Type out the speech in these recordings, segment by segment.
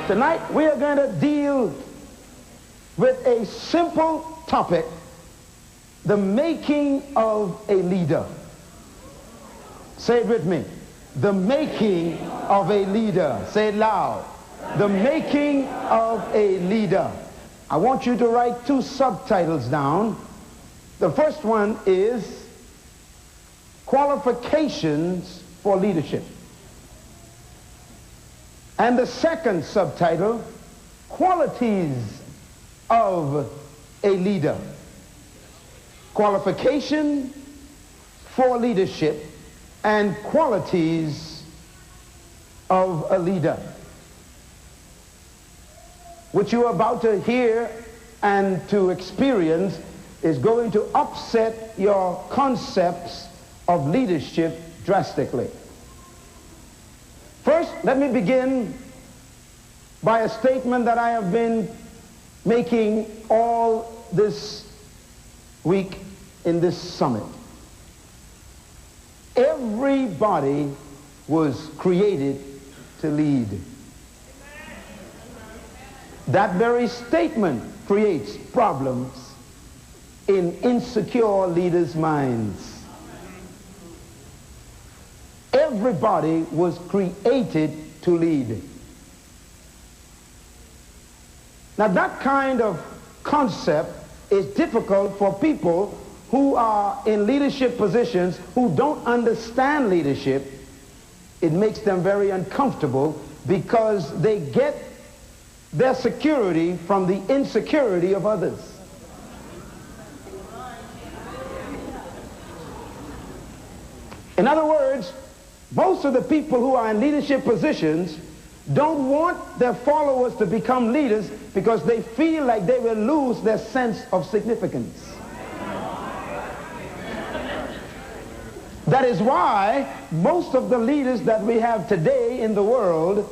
Tonight we are going to deal with a simple topic, the making of a leader. Say it with me. The making of a leader. Say it loud. The making of a leader. I want you to write two subtitles down. The first one is Qualifications for Leadership. And the second subtitle, Qualities of a Leader. Qualification for leadership and qualities of a leader. What you're about to hear and to experience is going to upset your concepts of leadership drastically. First, let me begin by a statement that I have been making all this week in this summit. Everybody was created to lead. That very statement creates problems in insecure leaders' minds. Everybody was created to lead. Now that kind of concept is difficult for people who are in leadership positions who don't understand leadership. It makes them very uncomfortable because they get their security from the insecurity of others. In other words, most of the people who are in leadership positions don't want their followers to become leaders because they feel like they will lose their sense of significance. That is why most of the leaders that we have today in the world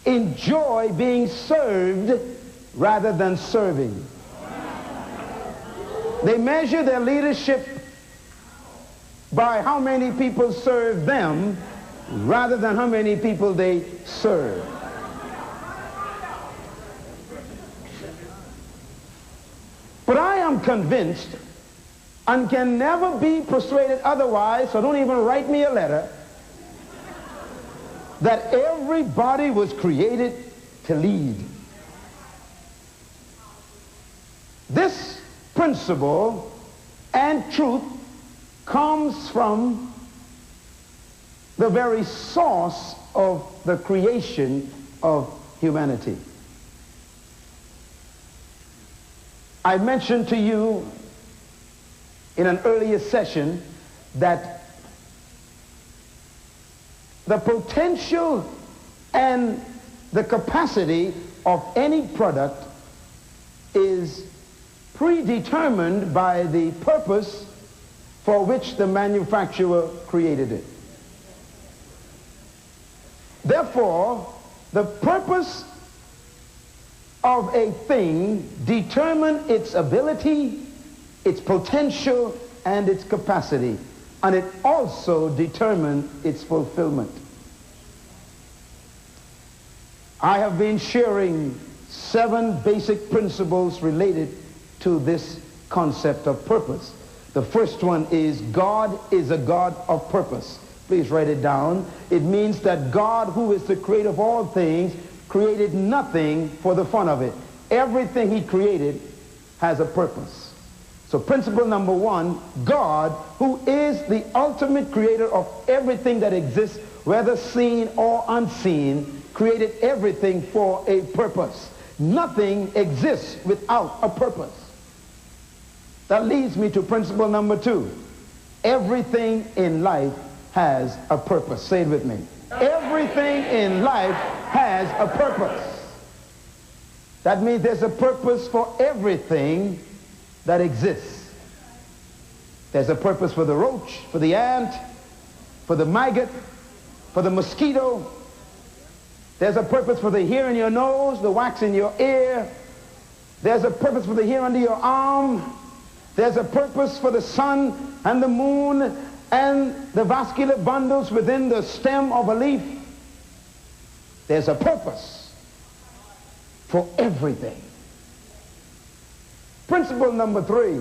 enjoy being served rather than serving. They measure their leadership by how many people serve them rather than how many people they serve. But I am convinced and can never be persuaded otherwise, so don't even write me a letter, that everybody was created to lead. This principle and truth comes from the very source of the creation of humanity. I mentioned to you in an earlier session that the potential and the capacity of any product is predetermined by the purpose for which the manufacturer created it. Therefore, the purpose of a thing determines its ability, its potential, and its capacity, and it also determines its fulfillment. I have been sharing 7 basic principles related to this concept of purpose. The first one is God is a God of purpose. Please write it down. It means that God, who is the creator of all things, created nothing for the fun of it. Everything he created has a purpose. So principle number 1, God, who is the ultimate creator of everything that exists, whether seen or unseen, created everything for a purpose. Nothing exists without a purpose. That leads me to principle number 2. Everything in life has a purpose. Say it with me. Everything in life has a purpose. That means there's a purpose for everything that exists. There's a purpose for the roach, for the ant, for the maggot, for the mosquito. There's a purpose for the hair in your nose, the wax in your ear. There's a purpose for the hair under your arm. There's a purpose for the sun and the moon and the vascular bundles within the stem of a leaf. There's a purpose for everything. Principle number 3,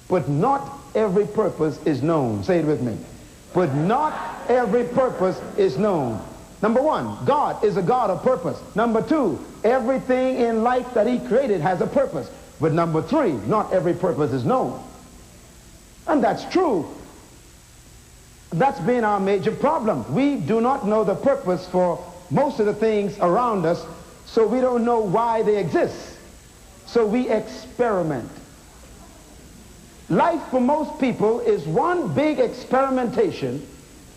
but not every purpose is known. Say it with me. But not every purpose is known. Number 1, God is a God of purpose. Number 2, everything in life that he created has a purpose. But number 3, not every purpose is known. And that's true. That's been our major problem. We do not know the purpose for most of the things around us, so we don't know why they exist. So we experiment. Life for most people is one big experimentation,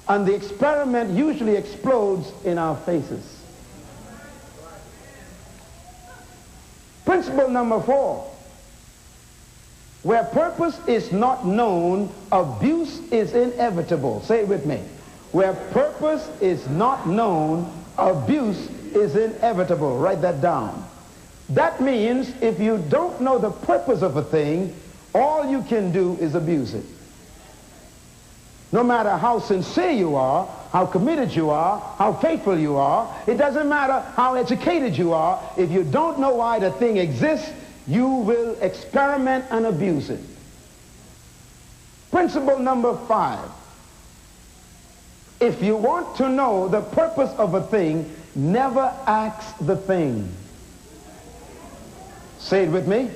and the experiment usually explodes in our faces. Principle number 4. Where purpose is not known, abuse is inevitable. Say it with me. Where purpose is not known, abuse is inevitable. Write that down. That means if you don't know the purpose of a thing, all you can do is abuse it. No matter how sincere you are, how committed you are, how faithful you are, it doesn't matter how educated you are, if you don't know why the thing exists, you will experiment and abuse it. Principle number 5. If you want to know the purpose of a thing, never ask the thing. Say it with me.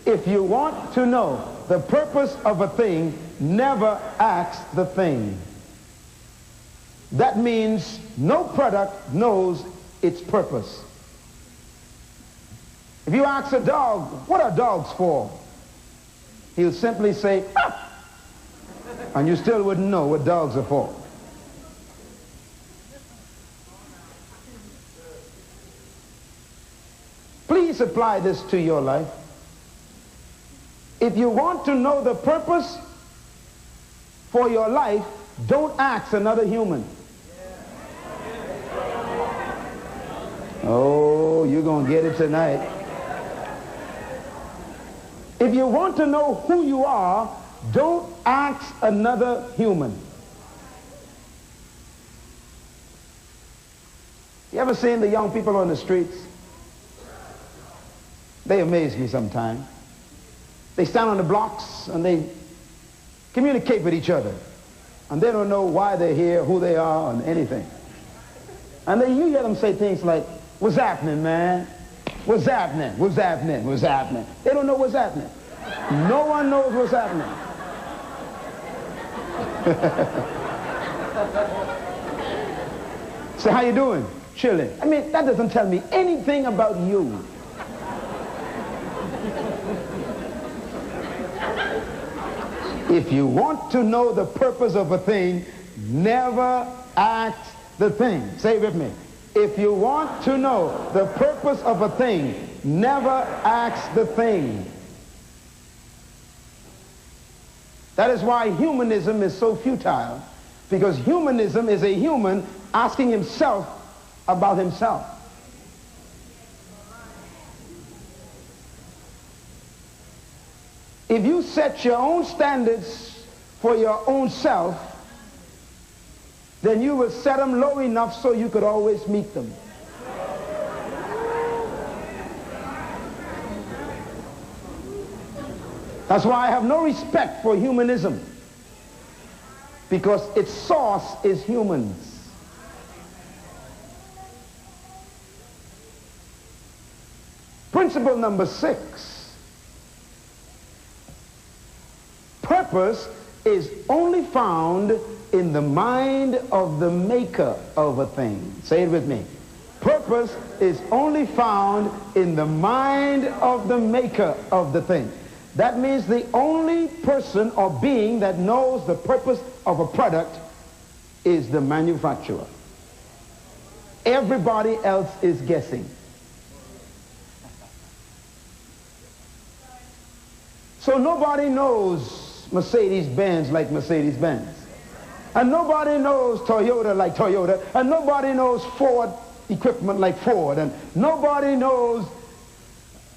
If you want to know the purpose of a thing, never ask the thing. That means no product knows its purpose. If you ask a dog, what are dogs for? He'll simply say, ah! And you still wouldn't know what dogs are for. Please apply this to your life. If you want to know the purpose for your life, don't ask another human. Oh, you're going to get it tonight. If you want to know who you are, don't ask another human. You ever seen the young people on the streets? They amaze me sometimes. They stand on the blocks and they communicate with each other. And they don't know why they're here, who they are, and anything. And then you hear them say things like, what's happening, man? What's happening? What's happening? What's happening? They don't know what's happening. No one knows what's happening. So how you doing? Chilling. I mean, that doesn't tell me anything about you. If you want to know the purpose of a thing, never ask the thing. Say it with me. If you want to know the purpose of a thing, never ask the thing. That is why humanism is so futile, because humanism is a human asking himself about himself. If you set your own standards for your own self, then you will set them low enough so you could always meet them. That's why I have no respect for humanism, because its source is humans. Principle number 6. Purpose is only found in the mind of the maker of a thing. Say it with me. Purpose is only found in the mind of the maker of the thing. That means the only person or being that knows the purpose of a product is the manufacturer. Everybody else is guessing. So nobody knows Mercedes-Benz like Mercedes-Benz. And nobody knows Toyota like Toyota. And nobody knows Ford equipment like Ford. And nobody knows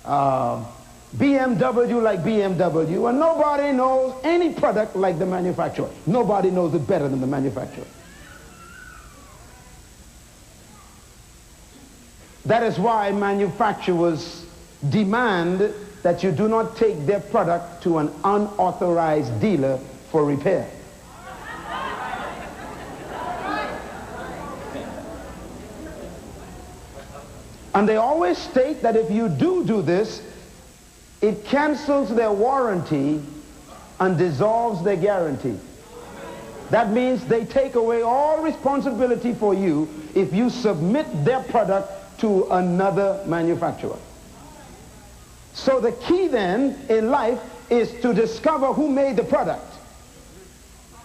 BMW like BMW. And nobody knows any product like the manufacturer. Nobody knows it better than the manufacturer. That is why manufacturers demand that you do not take their product to an unauthorized dealer for repair. And they always state that if you do this, it cancels their warranty and dissolves their guarantee. That means they take away all responsibility for you if you submit their product to another manufacturer. So the key then in life is to discover who made the product.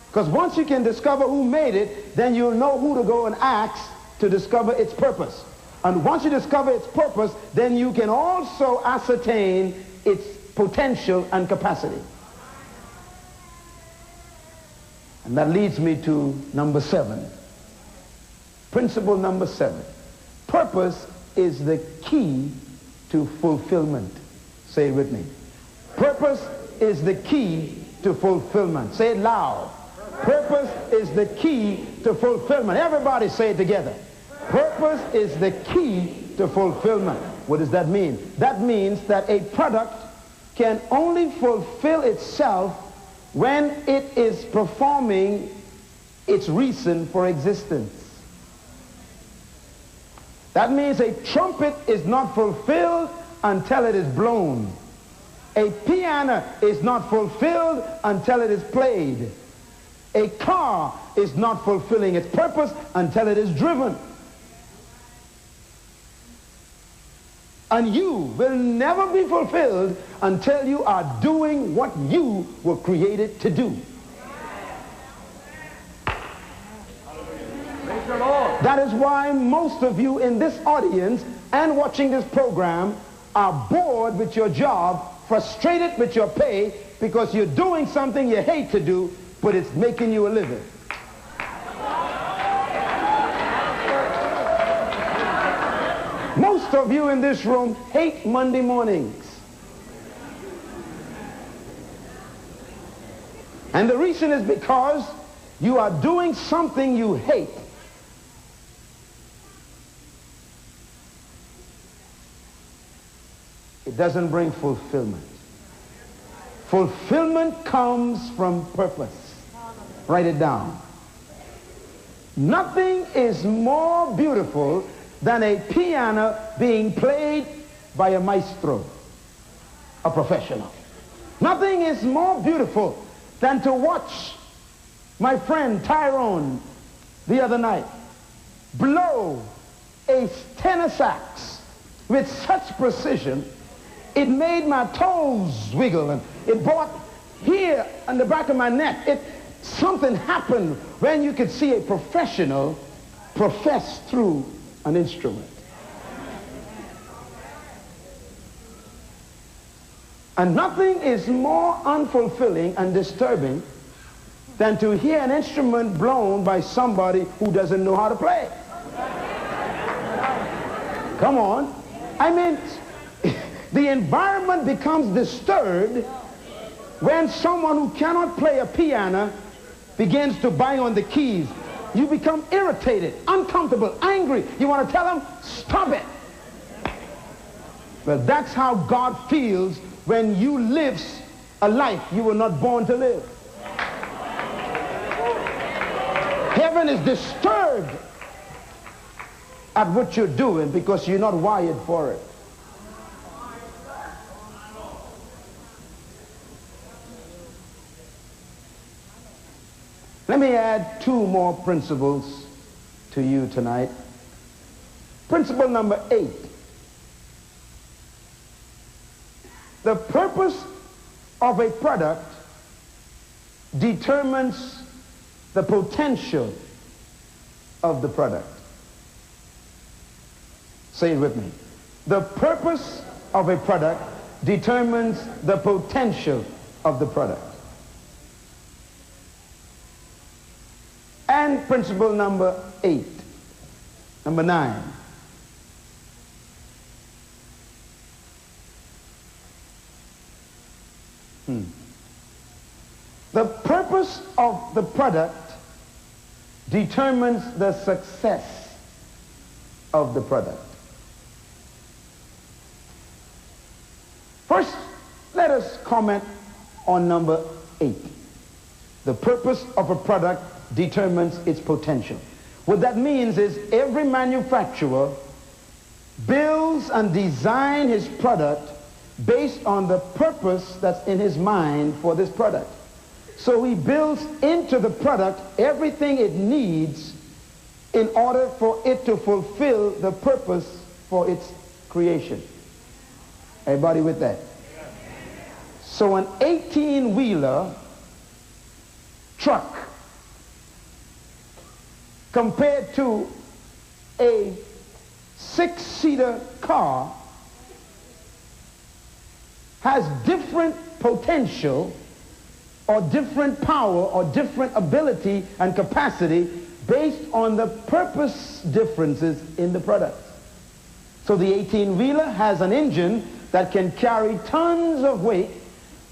Because once you can discover who made it, then you'll know who to go and ask to discover its purpose. And once you discover its purpose, then you can also ascertain its potential and capacity. And that leads me to number 7. Principle number 7. Purpose is the key to fulfillment. Say it with me. Purpose is the key to fulfillment. Say it loud. Purpose is the key to fulfillment. Everybody say it together. Purpose is the key to fulfillment. What does that mean? That means that a product can only fulfill itself when it is performing its reason for existence. That means a trumpet is not fulfilled until it is blown. A piano is not fulfilled until it is played. A car is not fulfilling its purpose until it is driven. And you will never be fulfilled until you are doing what you were created to do. That is why most of you in this audience and watching this program are bored with your job, frustrated with your pay, because you're doing something you hate to do, but it's making you a living. Most of you in this room hate Monday mornings. And the reason is because you are doing something you hate. It doesn't bring fulfillment. Fulfillment comes from purpose. Write it down. Nothing is more beautiful than a piano being played by a maestro, a professional. Nothing is more beautiful than to watch my friend Tyrone the other night blow a tenor sax with such precision, it made my toes wiggle, and it brought here on the back of my neck. Something happened when you could see a professional profess through an instrument. And nothing is more unfulfilling and disturbing than to hear an instrument blown by somebody who doesn't know how to play. Come on. I mean, the environment becomes disturbed when someone who cannot play a piano begins to bang on the keys. You become irritated, uncomfortable, angry. You want to tell them, stop it. Well, that's how God feels when you live a life you were not born to live. Heaven is disturbed at what you're doing because you're not wired for it. Let me add 2 more principles to you tonight. Principle number 8. The purpose of a product determines the potential of the product. Say it with me. The purpose of a product determines the potential of the product. And principle number 8, number 9. The purpose of the product determines the success of the product. First, let us comment on number 8. The purpose of a product determines its potential. What that means is every manufacturer builds and designs his product based on the purpose that's in his mind for this product. So he builds into the product everything it needs in order for it to fulfill the purpose for its creation. Everybody with that? So an 18-wheeler truck compared to a 6-seater car has different potential or different power or different ability and capacity based on the purpose differences in the product. So the 18-wheeler has an engine that can carry tons of weight,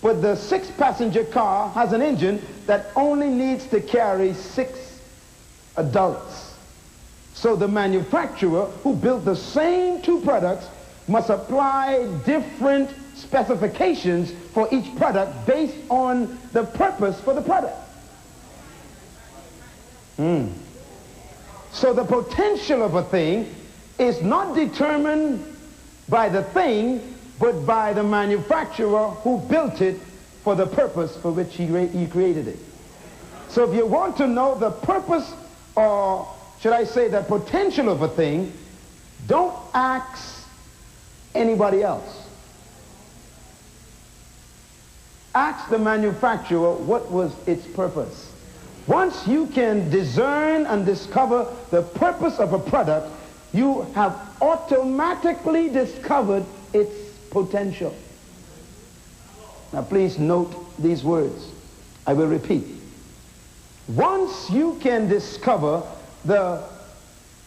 but the 6-passenger car has an engine that only needs to carry 6 adults. So the manufacturer who built the same 2 products must apply different specifications for each product based on the purpose for the product. So the potential of a thing is not determined by the thing, but by the manufacturer who built it for the purpose for which he created it. So if you want to know the purpose, or should I say the potential of a thing, don't ask anybody else. Ask the manufacturer what was its purpose. Once you can discern and discover the purpose of a product, you have automatically discovered its potential. Now please note these words. I will repeat. Once you can discover the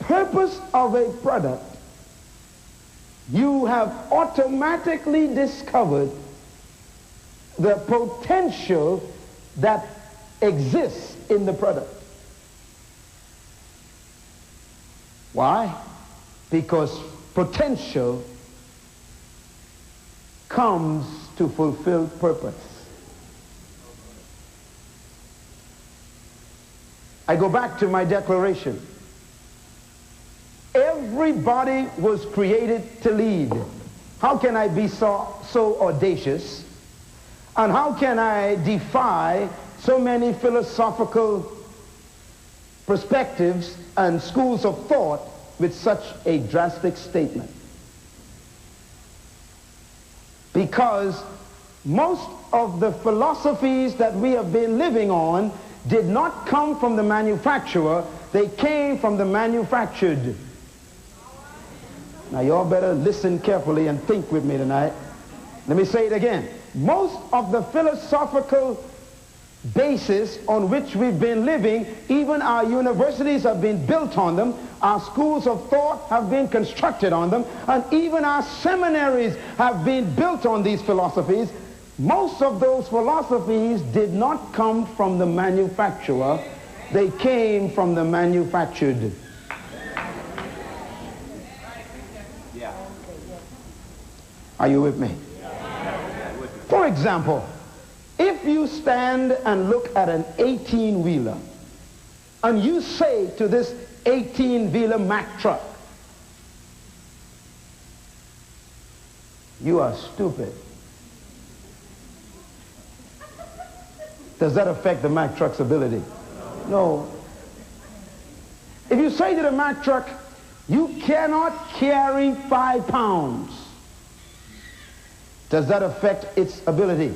purpose of a product, you have automatically discovered the potential that exists in the product. Why? Because potential comes to fulfill purpose. I go back to my declaration. Everybody was created to lead. How can I be so audacious? And how can I defy so many philosophical perspectives and schools of thought with such a drastic statement? Because most of the philosophies that we have been living on did not come from the manufacturer, they came from the manufactured. Now y'all better listen carefully and think with me tonight. Let me say it again. Most of the philosophical basis on which we've been living, even our universities have been built on them, our schools of thought have been constructed on them, and even our seminaries have been built on these philosophies. Most of those philosophies did not come from the manufacturer, they came from the manufactured. Are you with me? For example, if you stand and look at an 18-wheeler and you say to this 18-wheeler Mack truck, you are stupid, does that affect the Mack truck's ability? No. If you say to the Mack truck, you cannot carry 5 pounds, does that affect its ability?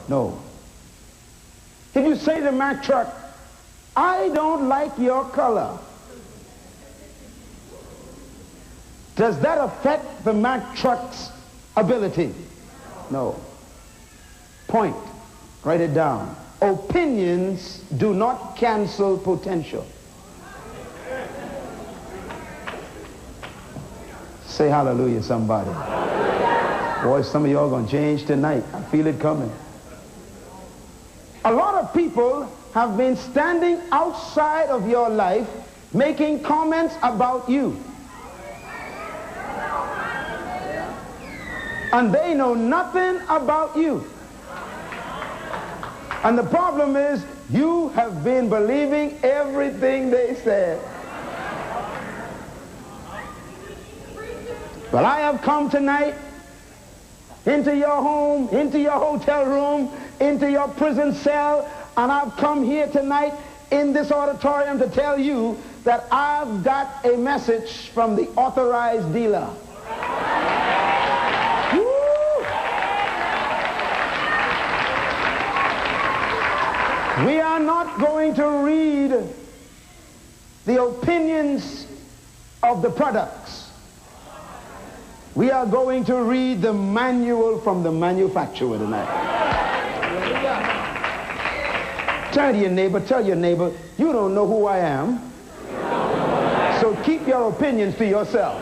No. If you say to the Mack truck, I don't like your color, does that affect the Mack truck's ability? No. Point. Write it down. Opinions do not cancel potential. Say hallelujah, somebody. Boy, some of y'all going to change tonight. I feel it coming. A lot of people have been standing outside of your life making comments about you. And they know nothing about you. And the problem is, you have been believing everything they said. But I have come tonight into your home, into your hotel room, into your prison cell, and I've come here tonight in this auditorium to tell you that I've got a message from the authorized dealer. We are not going to read the opinions of the products. We are going to read the manual from the manufacturer tonight. Turn to your neighbor, tell your neighbor, you don't know who I am, so keep your opinions to yourself.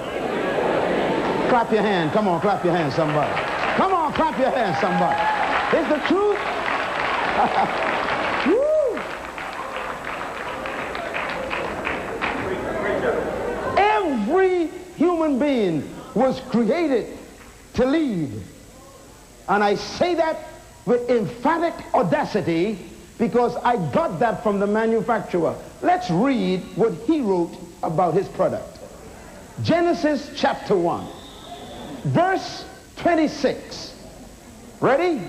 Clap your hand. Come on, clap your hand, somebody. Come on, clap your hand, somebody. It's the truth. Every human being was created to lead. And I say that with emphatic audacity because I got that from the manufacturer. Let's read what he wrote about his product. Genesis chapter 1, verse 26. Ready?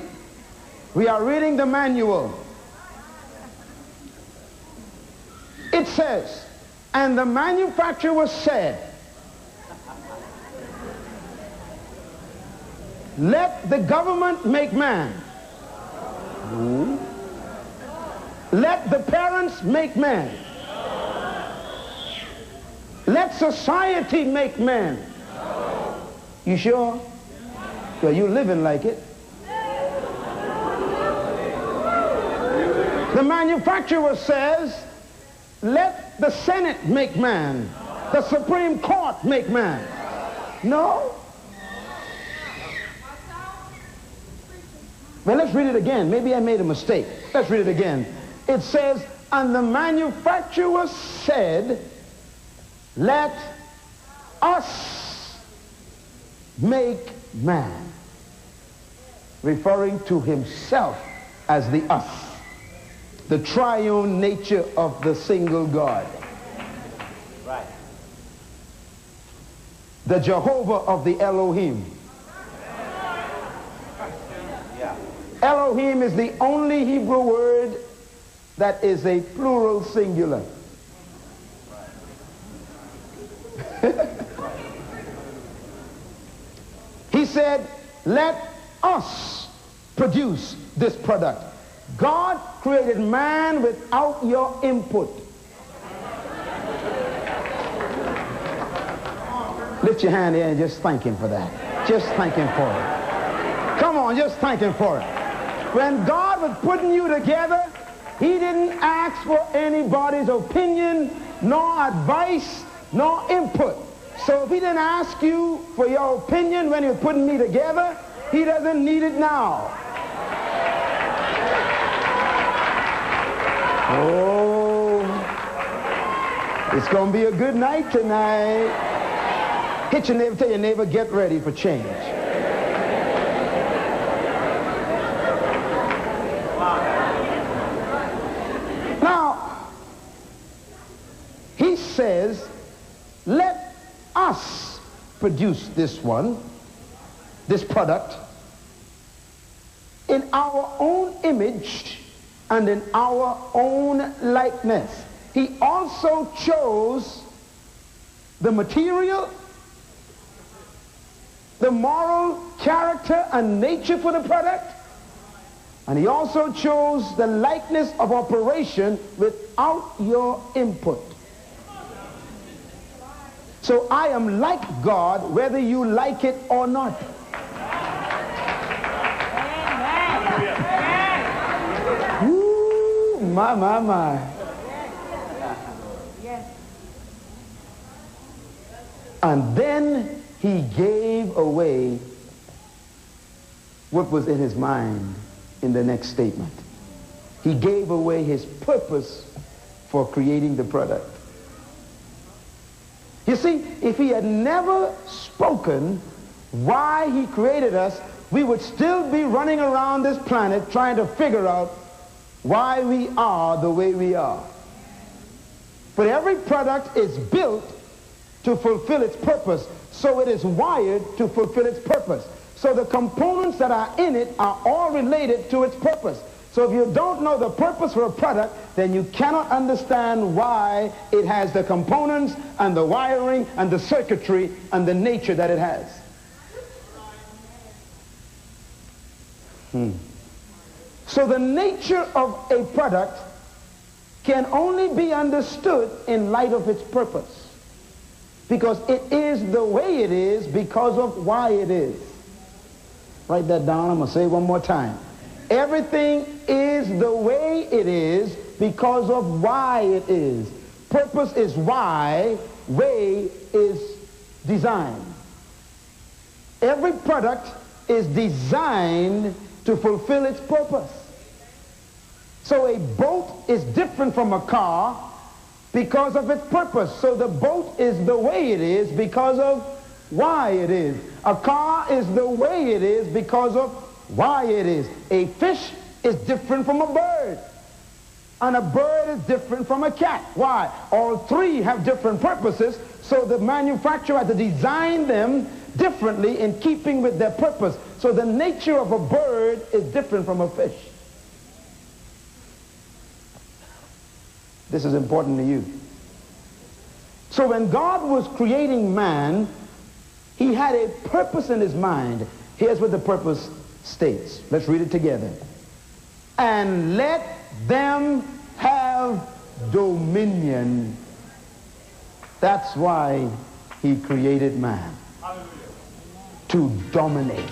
We are reading the manual. It says, and the manufacturer said, let the government make man. Let the parents make man. Let society make man. You sure? Well, you're living like it. The manufacturer says, let the Senate make man. The Supreme Court make man. No. Well, let's read it again. Maybe I made a mistake. Let's read it again. It says, and the manufacturer said, let us make man. Referring to himself as the us. The triune nature of the single God. Right. The Jehovah of the Elohim. Yeah. Elohim is the only Hebrew word that is a plural singular. He said, let us produce this product. God created man without your input. Lift your hand here and just thank him for that. Just thank him for it. Come on, just thank him for it. When God was putting you together, he didn't ask for anybody's opinion, nor advice, nor input. So if he didn't ask you for your opinion when he was putting me together, he doesn't need it now. Oh, it's going to be a good night tonight. Hit your neighbor, tell your neighbor, get ready for change. Now, he says, let us produce this one, this product, in our own image and in our own likeness. He also chose the material, the moral character and nature for the product, and he also chose the likeness of operation without your input. So I am like God whether you like it or not. Ooh, my. And then he gave away what was in his mind in the next statement. He gave away his purpose for creating the product. You see, if he had never spoken why he created us, we would still be running around this planet trying to figure out why we are the way we are. But every product is built to fulfill its purpose, so it is wired to fulfill its purpose. So the components that are in it are all related to its purpose. So if you don't know the purpose for a product, then you cannot understand why it has the components and the wiring and the circuitry and the nature that it has. So the nature of a product can only be understood in light of its purpose, because it is the way it is because of why it is. Write that down. I'm going to say it one more time. Everything is the way it is because of why it is. Purpose is why, way is design. Every product is designed to fulfill its purpose. So a boat is different from a car because of its purpose. So the boat is the way it is because of why it is. A car is the way it is because of why it is. A fish is different from a bird. And a bird is different from a cat. Why? All three have different purposes, so the manufacturer had to design them differently in keeping with their purpose. So the nature of a bird is different from a fish. This is important to you. So when God was creating man, he had a purpose in his mind. Here's what the purpose states. Let's read it together. And let them have dominion. That's why he created man. Hallelujah. To dominate.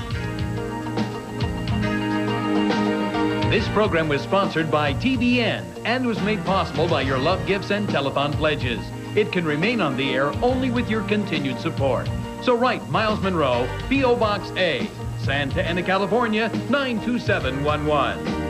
This program was sponsored by TBN and was made possible by your love gifts and telethon pledges. It can remain on the air only with your continued support. So write Myles Munroe, P.O. Box A, Santa Ana, California, 92711.